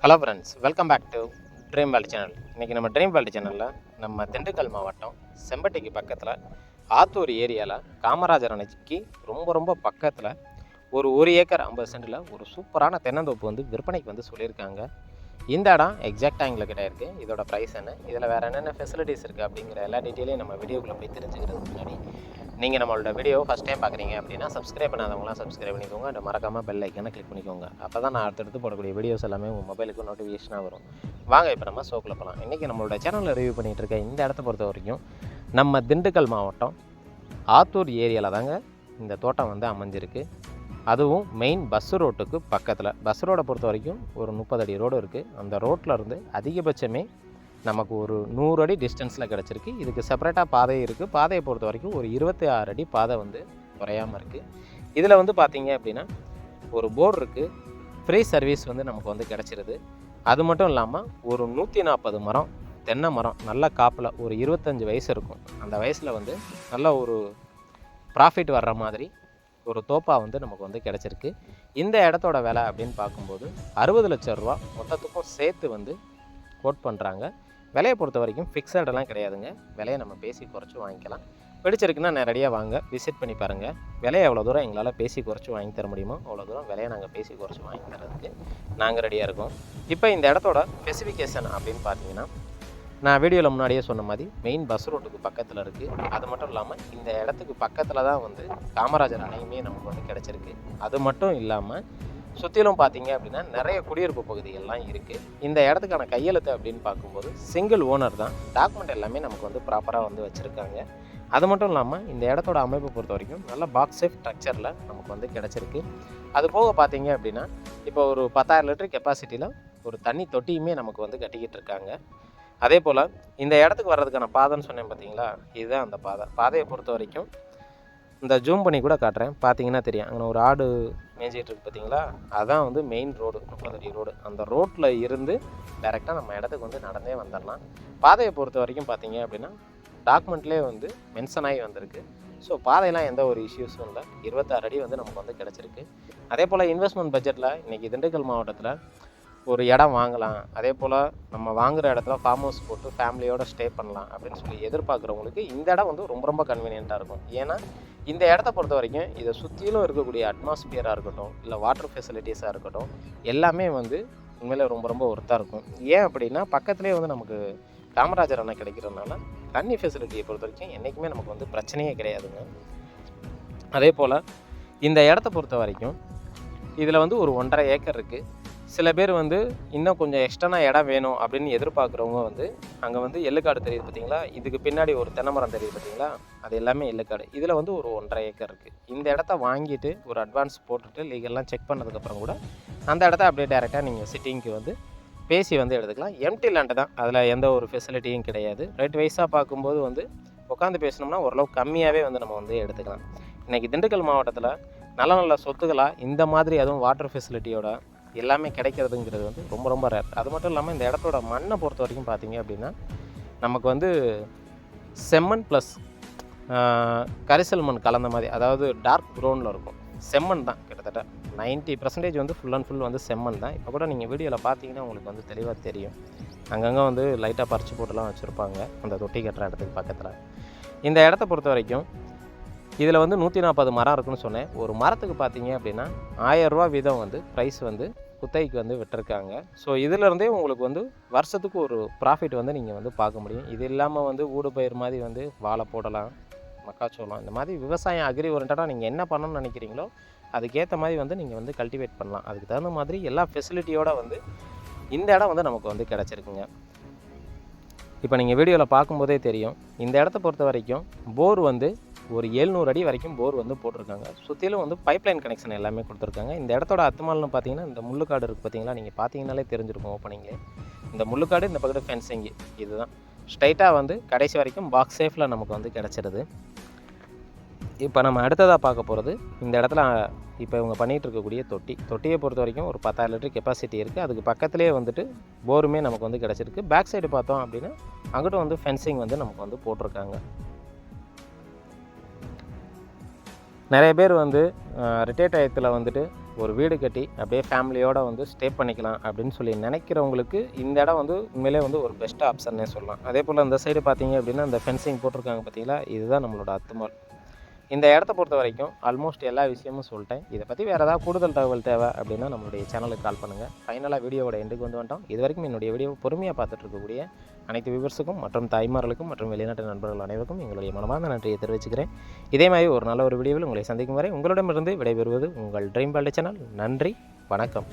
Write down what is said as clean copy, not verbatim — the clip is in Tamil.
Hello friends, welcome back to dream world channel. இன்றைக்கி நம்ம ட்ரீம் வேர்ல்டு சேனலில் நம்ம திண்டுக்கல் மாவட்டம் செம்பட்டிக்கு பக்கத்தில் ஆத்தூர் ஏரியாவில் காமராஜர் அணைக்கு ரொம்ப பக்கத்தில் ஒரு ஏக்கர் 50 சென்டில் ஒரு சூப்பரான தென்னந்தோப்பு வந்து விற்பனைக்கு வந்து சொல்லியிருக்காங்க. இந்த இடம் எக்ஸாக்டாக எங்களுக்கு கிட்ட இருக்குது. இதோட ப்ரைஸ் என்ன, இதில் வேறு என்னென்ன ஃபெசிலிட்டிஸ் இருக்குது அப்படிங்கிற எல்லா டீட்டெயிலையும் நம்ம வீடியோக்குள்ளே போய் தெரிஞ்சுக்கிறதுக்கு முன்னாடி நீங்கள் நம்மளோட வீடியோ ஃபஸ்ட் டைம் பார்க்குறீங்க அப்படின்னா சப்ஸ்கிரைப் பண்ணாதவங்களாம் சப்ஸ்கிரைப் பண்ணிக்கோங்க. அந்த மறக்காமல் பெல் ஐக்கனை கிளிக் பண்ணிக்கோங்க. அப்போ தான் நான் அடுத்தடுத்து போடக்கூடிய வீடியோஸ் எல்லாமே உங்கள் மொபைலுக்கு நோட்டிஃபிகேஷனாக வரும். வாங்க இப்போ நம்ம ஷோக்குள்ள போகலாம். இன்றைக்கி நம்மளோட சேனலில் ரிவ்யூ பண்ணிகிட்டு இருக்க இந்த இடத்த பொறுத்த வரைக்கும் நம்ம திண்டுக்கல் மாவட்டம் ஆத்தூர் ஏரியாவில் தாங்க இந்த தோட்டம் வந்து அமைஞ்சிருக்கு. அதுவும் மெயின் பஸ் ரோட்டுக்கு பக்கத்தில். பஸ் ரோடை பொறுத்த வரைக்கும் ஒரு 30 அடி ரோடு இருக்குது. அந்த ரோட்டில் இருந்து அதிகபட்சமே நமக்கு ஒரு 100 அடி டிஸ்டன்ஸில் கிடச்சிருக்கு. இதுக்கு செப்பரேட்டாக பாதை இருக்குது. பாதையை பொறுத்த வரைக்கும் ஒரு 26 அடி பாதை வந்து குறையாமல் இருக்குது. இதில் வந்து பார்த்திங்க அப்படின்னா ஒரு போர்டு இருக்குது. ஃப்ரீ சர்வீஸ் வந்து நமக்கு வந்து கிடச்சிருது. அது மட்டும் இல்லாமல் ஒரு 140 மரம், தென்னை மரம் நல்ல காப்பில் ஒரு 25 வயசு இருக்கும். அந்த வயசில் வந்து நல்ல ஒரு ப்ராஃபிட் வர்ற மாதிரி ஒரு தோப்பா வந்து நமக்கு வந்து கிடச்சிருக்கு. இந்த இடத்தோட விலை அப்படின்னு பார்க்கும்போது 60 லட்சம் ரூபா மொத்தத்துக்கும் சேர்த்து வந்து கோட் பண்ணுறாங்க. விலையை பொறுத்த வரைக்கும் ஃபிக்ஸடெல்லாம் கிடையாதுங்க. விலையை நம்ம பேசி குறைச்சி வாங்கிக்கலாம். பிடிச்சிருக்குன்னா நேரடியாக வாங்க, விசிட் பண்ணி பாருங்கள். விலையை எவ்வளோ தூரம் எங்களால் பேசி குறைச்சி வாங்கி தர முடியுமோ அவ்வளோ தூரம் விலையை நாங்கள் பேசி குறைச்சி வாங்கி தரதுக்கு நாங்கள் ரெடியாக இருக்கோம். இப்போ இந்த இடத்தோட ஸ்பெசிஃபிகேஷன் அப்படின்னு பார்த்தீங்கன்னா, நான் வீடியோவில் முன்னாடியே சொன்ன மாதிரி மெயின் பஸ் ரோட்டுக்கு பக்கத்தில் இருக்குது. அது மட்டும் இல்லாமல் இந்த இடத்துக்கு பக்கத்தில் தான் வந்து காமராஜர் அணையுமே நமக்கு வந்து கிடச்சிருக்கு. அது மட்டும் இல்லாமல் சுற்றிலும் பார்த்தீங்க அப்படின்னா நிறைய குடியிருப்பு பகுதிகள்லாம் இருக்குது. இந்த இடத்துக்கான கையெழுத்து அப்படின்னு பார்க்கும்போது சிங்கிள் ஓனர் தான். டாக்குமெண்ட் எல்லாமே நமக்கு வந்து ப்ராப்பராக வந்து வச்சுருக்காங்க. அது மட்டும் இல்லாமல் இந்த இடத்தோட அமைப்பை பொறுத்த வரைக்கும் நல்ல பாக்ஸ் சேஃப் ஸ்ட்ரக்சரில் நமக்கு வந்து கிடச்சிருக்கு. அது போக பார்த்தீங்க அப்படின்னா இப்போ ஒரு 10,000 லிட்டர் கெப்பாசிட்டியில் ஒரு தண்ணி தொட்டியுமே நமக்கு வந்து கட்டிக்கிட்டு இருக்காங்க. அதே போல் இந்த இடத்துக்கு வர்றதுக்கான பாதைன்னு சொன்னேன் பார்த்தீங்களா, இதுதான் அந்த பாதையை பொறுத்த வரைக்கும் இந்த ஜூம் பண்ணி கூட காட்டுறேன், பார்த்தீங்கன்னா தெரியும். அங்கே ஒரு ஆடு மேய்ஞ்சிட்டு இருக்கு பார்த்தீங்களா, அதுதான் வந்து மெயின் ரோடு, 30 அடி ரோடு. அந்த ரோட்டில் இருந்து டைரெக்டாக நம்ம இடத்துக்கு வந்து நடந்தே வந்துடலாம். பாதையை பொறுத்த வரைக்கும் பார்த்தீங்க அப்படின்னா டாக்குமெண்ட்லேயே வந்து மென்ஷன் ஆகி வந்திருக்கு. ஸோ பாதையெல்லாம் எந்த ஒரு இஷ்யூஸும் இல்லை. 26 அடி வந்து நமக்கு வந்து கிடச்சிருக்கு. அதே போல் இன்வெஸ்ட்மெண்ட் பட்ஜெட்டில் இன்றைக்கி திண்டுக்கல் மாவட்டத்தில் ஒரு இடம் வாங்கலாம், அதே போல் நம்ம வாங்குகிற இடத்துல ஃபார்ம் ஹவுஸ் போட்டு ஃபேமிலியோடு ஸ்டே பண்ணலாம் அப்படின்னு சொல்லி எதிர்பார்க்குறவங்களுக்கு இந்த இடம் வந்து ரொம்ப கன்வீனியண்ட்டாக இருக்கும். ஏன்னா இந்த இடத்த பொறுத்த வரைக்கும் இதை சுற்றிலும் இருக்கக்கூடிய அட்மாஸ்பியராக இருக்கட்டும், இல்லை வாட்டர் ஃபெசிலிட்டிஸாக இருக்கட்டும், எல்லாமே வந்து உண்மையிலே ரொம்ப ஒர்த்தாக இருக்கும். ஏன் அப்படின்னா பக்கத்துலேயே வந்து நமக்கு காமராஜர் அணை கிடைக்கிறதுனால தண்ணி ஃபெசிலிட்டியை பொறுத்த வரைக்கும் என்றைக்குமே நமக்கு வந்து பிரச்சனையே கிடையாதுங்க. அதே போல் இந்த இடத்த பொறுத்த வரைக்கும் இதில் வந்து ஒரு 1.5 ஏக்கர் இருக்குது. சில பேர் வந்து இன்னும் கொஞ்சம் எக்ஸ்ட்ரா இடம் வேணும் அப்படின்னு எதிர்பார்க்குறவங்க வந்து அங்கே வந்து எள்ளுக்காடு தெரியுது பார்த்தீங்களா, இதுக்கு பின்னாடி ஒரு தென்னை மரம் தெரியுது பார்த்தீங்களா, அது எல்லாமே எள்ளுக்காடு. இதில் வந்து ஒரு 1.5 ஏக்கர் இருக்குது. இந்த இடத்த வாங்கிட்டு ஒரு அட்வான்ஸ் போட்டுட்டு லீகல்லாம் செக் பண்ணதுக்கப்புறம் கூட அந்த இடத்த அப்படியே டேரெக்டாக நீங்கள் சிட்டிங்க்கு வந்து பேசி வந்து எடுத்துக்கலாம். எம்டி லேண்டு தான், அதில் எந்த ஒரு ஃபெசிலிட்டியும் கிடையாது. ரேட் வைஸாக பார்க்கும்போது வந்து உட்காந்து பேசினோம்னா ஓரளவு கம்மியாகவே வந்து நம்ம வந்து எடுத்துக்கலாம். இன்றைக்கி திண்டுக்கல் மாவட்டத்தில் நல்ல சொத்துக்களாக இந்த மாதிரி அதுவும் வாட்டர் ஃபெசிலிட்டியோட எல்லாமே கிடைக்கிறதுங்கிறது வந்து ரொம்ப ரேர். அது மட்டும் இல்லாமல் இந்த இடத்தோட மண்ணை பொறுத்த வரைக்கும் பார்த்தீங்க அப்படின்னா நமக்கு வந்து செம்மண் ப்ளஸ் கரிசல் மண் கலந்த மாதிரி, அதாவது டார்க் ப்ரௌனில் இருக்கும். செம்மண் தான் கிட்டத்தட்ட 90% வந்து ஃபுல் அண்ட் ஃபுல் வந்து செம்மண் தான். இப்போ கூட நீங்கள் வீடியோவில் பார்த்தீங்கன்னா உங்களுக்கு வந்து தெளிவாக தெரியும். அங்கங்கே வந்து லைட்டாக பறித்து போட்டுலாம் வச்சுருப்பாங்க அந்த தொட்டி கட்டுற இடத்துக்கு பக்கத்தில். இந்த இடத்த பொறுத்த வரைக்கும் இதில் வந்து 140 மரம் இருக்குன்னு சொன்னேன். ஒரு மரத்துக்கு பார்த்தீங்க அப்படின்னா 1000 ரூபா வீதம் வந்து ப்ரைஸ் வந்து குத்தகைக்கு வந்து விட்டுருக்காங்க. ஸோ இதிலருந்தே உங்களுக்கு வந்து வருஷத்துக்கு ஒரு ப்ராஃபிட் வந்து நீங்கள் வந்து பார்க்க முடியும். இது இல்லாமல் வந்து ஊடு பயிர் மாதிரி வந்து வாழை போடலாம், மக்காச்சோளம், இந்த மாதிரி விவசாயம் அக்ரி ஓரியன்டாக நீங்கள் என்ன பண்ணணும்னு நினைக்கிறீங்களோ அதுக்கேற்ற மாதிரி வந்து நீங்கள் வந்து கல்டிவேட் பண்ணலாம். அதுக்கு தகுந்த மாதிரி எல்லா ஃபெசிலிட்டியோடு வந்து இந்த இடம் வந்து நமக்கு வந்து கிடச்சிருக்குங்க. இப்போ நீங்கள் வீடியோவில் பார்க்கும்போதே தெரியும். இந்த இடத்த பொறுத்த வரைக்கும் போர் வந்து ஒரு 700 அடி வரைக்கும் போர் வந்து போட்டிருக்காங்க. சுற்றிலும் வந்து பைப்லைன் கனெக்ஷன் எல்லாமே கொடுத்துருக்காங்க. இந்த இடத்தோட அத்துமால்னு பார்த்தீங்கன்னா இந்த முள்ளுக்காடு இருக்குது பார்த்தீங்களா, நீங்கள் பார்த்தீங்கன்னாலே தெரிஞ்சிருக்கும் ஓப்பனிங்லே. இந்த முள்ளுக்காடு, இந்த பக்கத்து ஃபென்சிங்கு, இதுதான் ஸ்ட்ரைட்டாக வந்து கடைசி வரைக்கும் பாக்ஸ் சேஃபில் நமக்கு வந்து கிடச்சிருது. இப்போ நம்ம அடுத்ததாக பார்க்க போகிறது இந்த இடத்துல இப்போ இவங்க பண்ணிகிட்டு இருக்கக்கூடிய தொட்டியை பொறுத்த வரைக்கும் ஒரு 10,000 லிட்டர் கெப்பாசிட்டி இருக்குது. அதுக்கு பக்கத்துலேயே வந்துட்டு போருமே நமக்கு வந்து கிடச்சிருக்கு. பேக் சைடு பார்த்தோம் அப்படின்னா அங்கிட்டும் வந்து ஃபென்சிங் வந்து நமக்கு வந்து போட்டிருக்காங்க. நிறைய பேர் வந்து ரிட்டையர்ட் டயத்தில் வந்துட்டு ஒரு வீடு கட்டி அப்படியே ஃபேமிலியோடு வந்து ஸ்டே பண்ணிக்கலாம் அப்படின்னு சொல்லி நினைக்கிறவங்களுக்கு இந்த இடம் வந்து உண்மையிலே வந்து ஒரு பெஸ்ட் ஆப்ஷன்னே சொல்லலாம். அதே போல் இந்த சைடு பார்த்தீங்க அப்படின்னா இந்த ஃபென்சிங் போட்டிருக்காங்க பார்த்தீங்களா, இதுதான் நம்மளோட அத்துமால். இந்த இடத்த பொறுத்த வரைக்கும் ஆல்மோஸ்ட் எல்லா விஷயமும் சொல்லிட்டேன். இதை பற்றி வேறு ஏதாவது கூடுதல் தகவல் தேவை அப்படின்னா நம்மளுடைய சேனலுக்கு கால் பண்ணுங்கள். ஃபைனலாக வீடியோவோட எண்டுக்கு வந்துட்டோம். இது வரைக்கும் என்னுடைய வீடியோவை பொறுமையாக பார்த்துட்டு இருக்கக்கூடிய அனைத்து வியூவர்ஸுக்கும் மற்றும் தாய்மார்களுக்கும் மற்றும் வெளிநாட்டு நண்பர்கள் அனைவருக்கும் எங்களுடைய மனமார்ந்த நன்றியை தெரிவிச்சுக்கிறேன். இதே மாதிரி ஒரு நல்ல ஒரு வீடியோவில் உங்களை சந்திக்கும் வரை உங்களிடமிருந்து விடைபெறுவது உங்கள் ட்ரீம் வேர்ல்டு சேனல். நன்றி, வணக்கம்.